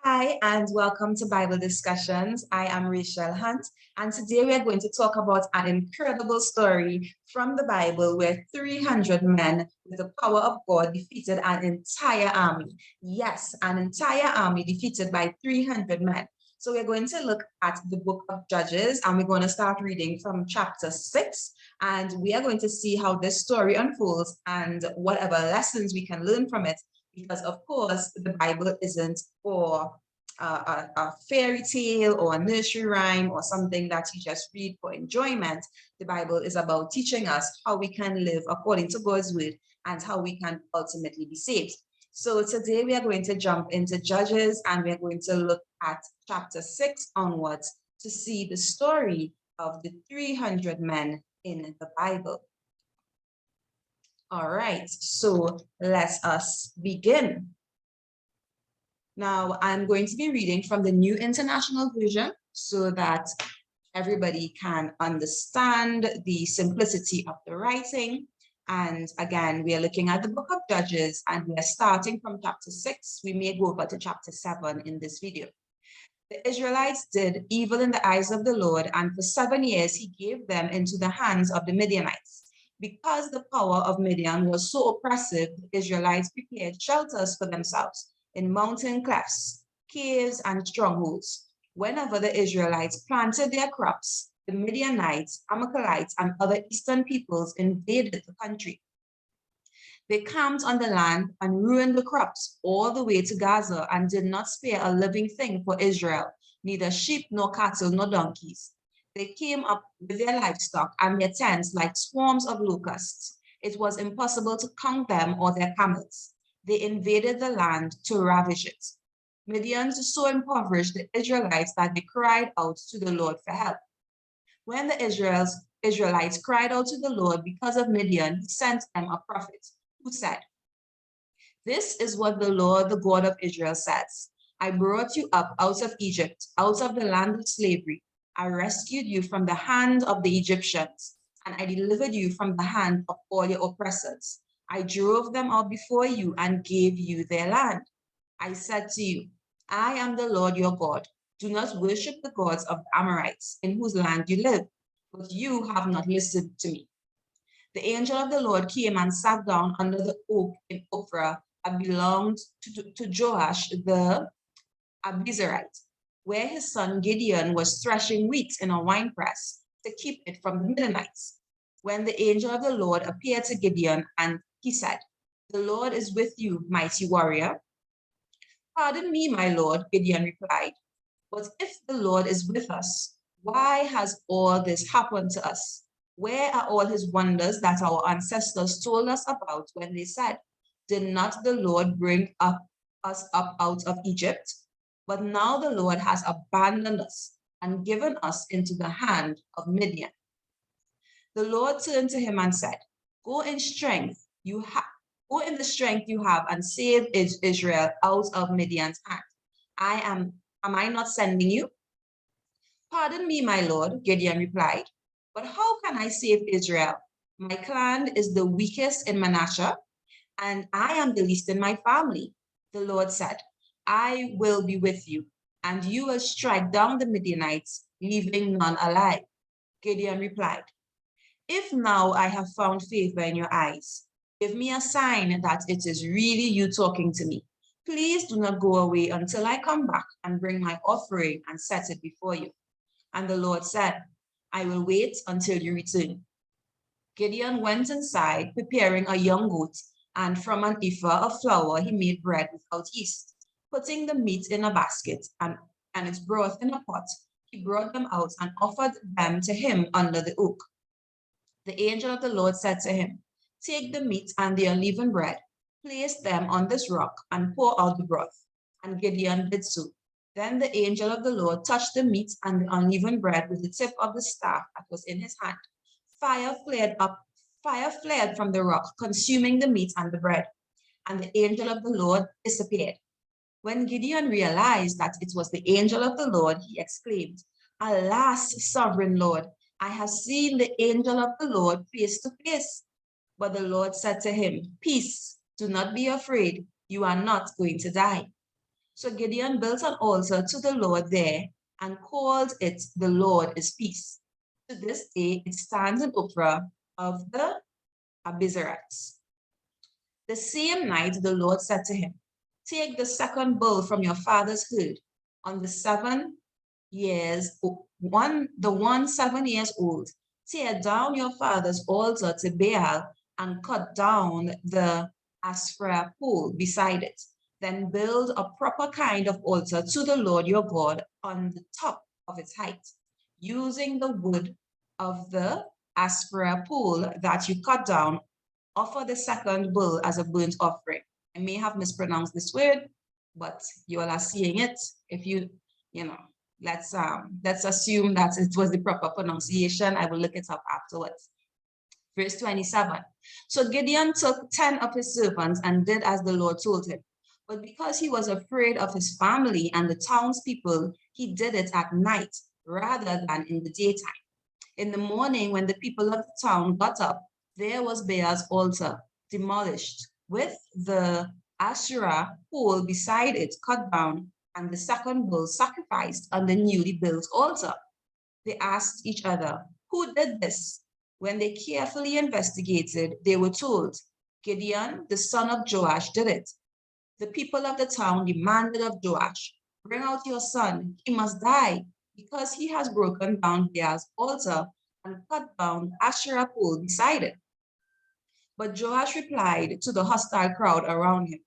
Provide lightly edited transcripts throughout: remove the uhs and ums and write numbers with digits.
Hi, and welcome to Bible Discussions. I am Rachel Hunt, and today we are going to talk about an incredible story from the Bible where 300 men with the power of God defeated an entire army. Yes, an entire army defeated by 300 men. So we're going to look at the book of Judges, and we're going to start reading from chapter 6, and we are going to see how this story unfolds and whatever lessons we can learn from it. Because of course, the Bible isn't for a fairy tale or a nursery rhyme or something that you just read for enjoyment. The Bible is about teaching us how we can live according to God's word and how we can ultimately be saved. So today we are going to jump into Judges and we're going to look at chapter 6 onwards to see the story of the 300 men in the Bible. All right, so let us begin. Now, I'm going to be reading from the New International Version so that everybody can understand the simplicity of the writing. And again, we are looking at the book of Judges and we are starting from chapter 6. We may go over to chapter 7 in this video. The Israelites did evil in the eyes of the Lord, and for 7 years he gave them into the hands of the Midianites. Because the power of Midian was so oppressive, the Israelites prepared shelters for themselves in mountain clefts, caves, and strongholds. Whenever the Israelites planted their crops, the Midianites, Amalekites, and other eastern peoples invaded the country. They camped on the land and ruined the crops all the way to Gaza and did not spare a living thing for Israel, neither sheep nor cattle nor donkeys. They came up with their livestock and their tents like swarms of locusts. It was impossible to count them or their camels. They invaded the land to ravage it. Midian so impoverished the Israelites that they cried out to the Lord for help. When the Israelites cried out to the Lord because of Midian, he sent them a prophet who said, "This is what the Lord, the God of Israel, says. I brought you up out of Egypt, out of the land of slavery. I rescued you from the hand of the Egyptians, and I delivered you from the hand of all your oppressors. I drove them out before you and gave you their land. I said to you, I am the Lord your God. Do not worship the gods of the Amorites, in whose land you live, but you have not listened to me." The angel of the Lord came and sat down under the oak in Ophrah that belonged to Joash the Abiezrite, where his son Gideon was threshing wheat in a winepress to keep it from the Midianites. When the angel of the Lord appeared to Gideon, and he said, "The Lord is with you, mighty warrior." "Pardon me, my Lord," Gideon replied, "but if the Lord is with us, why has all this happened to us? Where are all his wonders that our ancestors told us about when they said, 'Did not the Lord bring us up out of Egypt?' But now the Lord has abandoned us and given us into the hand of Midian." The Lord turned to him and said, Go in the strength you have and save Israel out of Midian's hand. Am I not sending you?" "Pardon me, my Lord," Gideon replied, "but how can I save Israel? My clan is the weakest in Manasseh, and I am the least in my family." The Lord said, "I will be with you, and you will strike down the Midianites, leaving none alive." Gideon replied, "If now I have found favor in your eyes, give me a sign that it is really you talking to me. Please do not go away until I come back and bring my offering and set it before you." And the Lord said, "I will wait until you return." Gideon went inside, preparing a young goat, and from an ephah of flour he made bread without yeast. Putting the meat in a basket and its broth in a pot, he brought them out and offered them to him under the oak. The angel of the Lord said to him, "Take the meat and the unleavened bread, place them on this rock, and pour out the broth." And Gideon did so. Then the angel of the Lord touched the meat and the unleavened bread with the tip of the staff that was in his hand. Fire flared from the rock, consuming the meat and the bread, and the angel of the Lord disappeared. When Gideon realized that it was the angel of the Lord, he exclaimed, "Alas, sovereign Lord, I have seen the angel of the Lord face to face." But the Lord said to him, "Peace, do not be afraid. You are not going to die." So Gideon built an altar to the Lord there and called it "The Lord is Peace." To this day, it stands in Ophrah of the Abiezrites. The same night, the Lord said to him, "Take the second bull from your father's herd. On the 7 years, the one 7 years old, tear down your father's altar to Baal and cut down the Asherah pole beside it. Then build a proper kind of altar to the Lord your God on the top of its height, using the wood of the Asherah pole that you cut down. Offer the second bull as a burnt offering." I may have mispronounced this word, but you all are seeing it. If you know, let's assume that it was the proper pronunciation. I will look it up afterwards. Verse 27. So Gideon took 10 of his servants and did as the Lord told him. But because he was afraid of his family and the townspeople, he did it at night rather than in the daytime. In the morning, when the people of the town got up, there was Baal's altar demolished, with the Asherah pole beside it cut down, and the second bull sacrificed on the newly built altar. They asked each other, "Who did this?" When they carefully investigated, they were told, "Gideon, the son of Joash, did it." The people of the town demanded of Joash, "Bring out your son, he must die, because he has broken down Baal's altar and cut down the Asherah pole beside it." But Joash replied to the hostile crowd around him,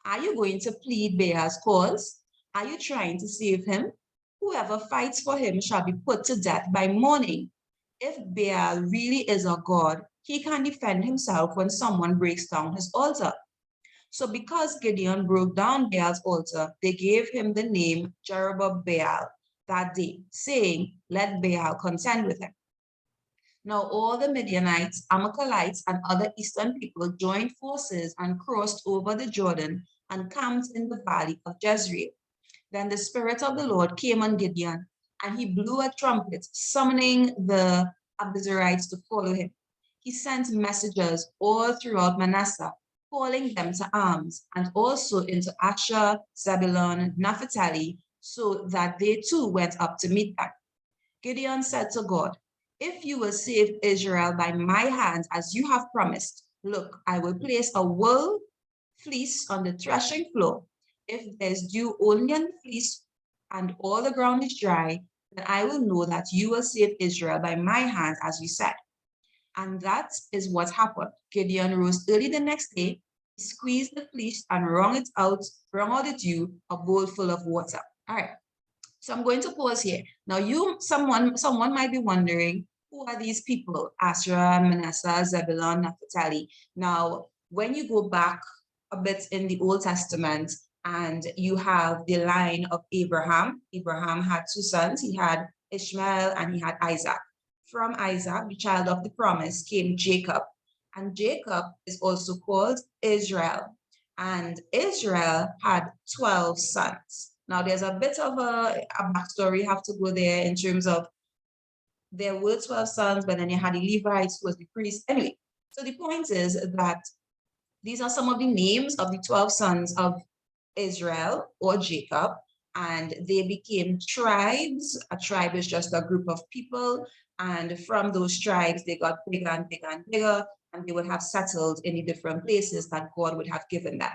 "Are you going to plead Baal's cause? Are you trying to save him? Whoever fights for him shall be put to death by morning. If Baal really is a god, he can defend himself when someone breaks down his altar." So because Gideon broke down Baal's altar, they gave him the name Jerubbaal that day, saying, "Let Baal contend with him." Now all the Midianites, Amalekites, and other eastern people joined forces and crossed over the Jordan and camped in the valley of Jezreel. Then the Spirit of the Lord came on Gideon, and he blew a trumpet, summoning the Abiezrites to follow him. He sent messengers all throughout Manasseh, calling them to arms, and also into Asher, Zebulun, Naphtali, so that they too went up to meet them. Gideon said to God, "If you will save Israel by my hand, as you have promised, look, I will place a wool fleece on the threshing floor. If there's dew only on the fleece and all the ground is dry, then I will know that you will save Israel by my hand, as you said." And that is what happened. Gideon rose early the next day, he squeezed the fleece and wrung out the dew, a bowl full of water. All right. So I'm going to pause here. Now, someone might be wondering, who are these people? Asher, Manasseh, Zebulun, Naphtali. Now, when you go back a bit in the Old Testament and you have the line of Abraham. Abraham had two sons. He had Ishmael and he had Isaac. From Isaac, the child of the promise, came Jacob. And Jacob is also called Israel. And Israel had 12 sons. Now, there's a bit of a backstory. You have to go there in terms of there were 12 sons, but then you had the Levites, who was the priest. Anyway, so the point is that these are some of the names of the 12 sons of Israel or Jacob, and they became tribes. A tribe is just a group of people, and from those tribes, they got bigger and bigger and bigger, and they would have settled in the different places that God would have given them.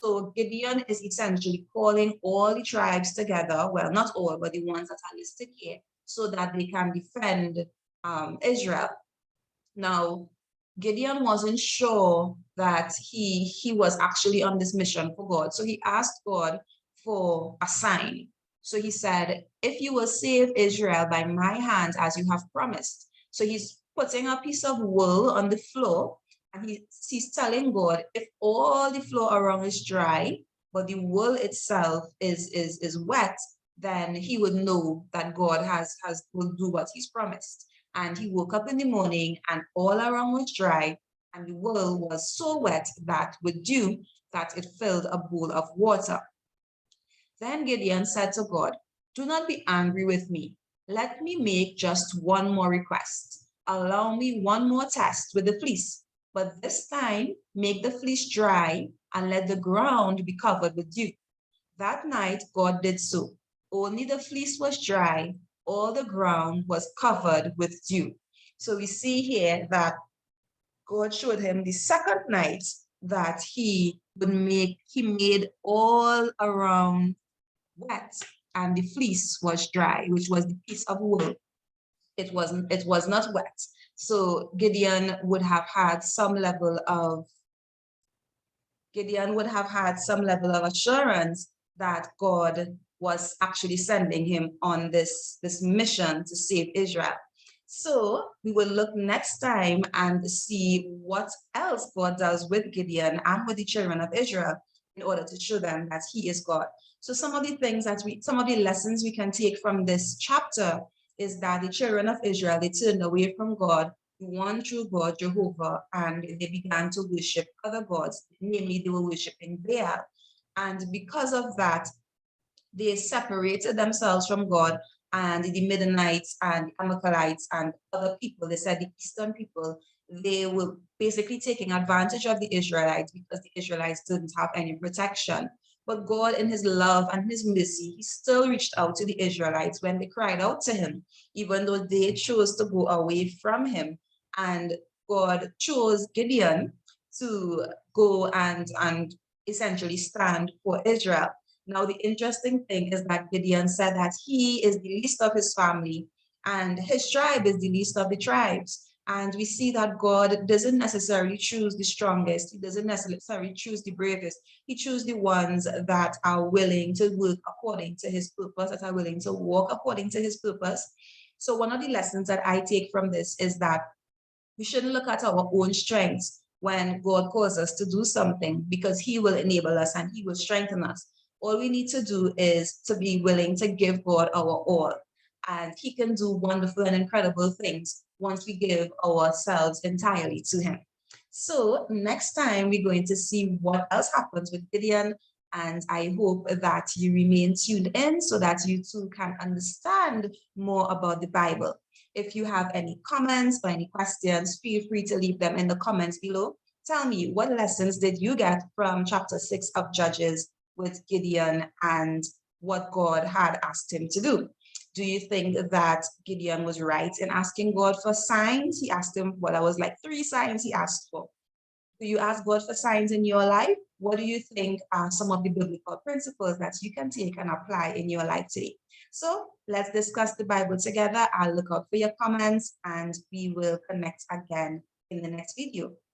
So Gideon is essentially calling all the tribes together, well, not all, but the ones that are listed here, so that they can defend Israel. Now, Gideon wasn't sure that he was actually on this mission for God. So he asked God for a sign. So he said, "If you will save Israel by my hand, as you have promised." So he's putting a piece of wool on the floor, and he's telling God, if all the floor around is dry, but the wool itself is wet, then he would know that God will do what he's promised. And he woke up in the morning and all around was dry, and the wool was so wet that with dew that it filled a bowl of water. Then Gideon said to God, "Do not be angry with me. Let me make just one more request. Allow me one more test with the fleece, but this time make the fleece dry and let the ground be covered with dew. That night God did so. Only the fleece was dry, all the ground was covered with dew. So we see here that God showed him the second night that he made all around wet, and the fleece was dry, which was the piece of wool. It was not wet. So Gideon would have had some level of assurance that God was actually sending him on this mission to save Israel. So we will look next time and see what else God does with Gideon and with the children of Israel in order to show them that he is God. So some of the lessons we can take from this chapter is that the children of Israel, they turned away from God, the one true God, Jehovah, and they began to worship other gods, namely they were worshiping Baal. And because of that, they separated themselves from God, and the Midianites and Amalekites and other people, they said the eastern people, they were basically taking advantage of the Israelites because the Israelites didn't have any protection. But God, in his love and his mercy, he still reached out to the Israelites when they cried out to him, even though they chose to go away from him. And God chose Gideon to go and essentially stand for Israel. Now, the interesting thing is that Gideon said that he is the least of his family and his tribe is the least of the tribes. And we see that God doesn't necessarily choose the strongest. He doesn't necessarily choose the bravest. He chooses the ones that are willing to work according to his purpose, that are willing to walk according to his purpose. So one of the lessons that I take from this is that we shouldn't look at our own strengths when God calls us to do something, because he will enable us and he will strengthen us. All we need to do is to be willing to give God our all. And he can do wonderful and incredible things once we give ourselves entirely to him. So next time we're going to see what else happens with Gideon. And I hope that you remain tuned in so that you too can understand more about the Bible. If you have any comments or any questions, feel free to leave them in the comments below. Tell me, what lessons did you get from chapter 6 of Judges with Gideon and what God had asked him to do? Do you think that Gideon was right in asking God for signs? He asked him, well, that was like 3 signs he asked for. Do you ask God for signs in your life? What do you think are some of the biblical principles that you can take and apply in your life today? So let's discuss the Bible together. I'll look out for your comments and we will connect again in the next video.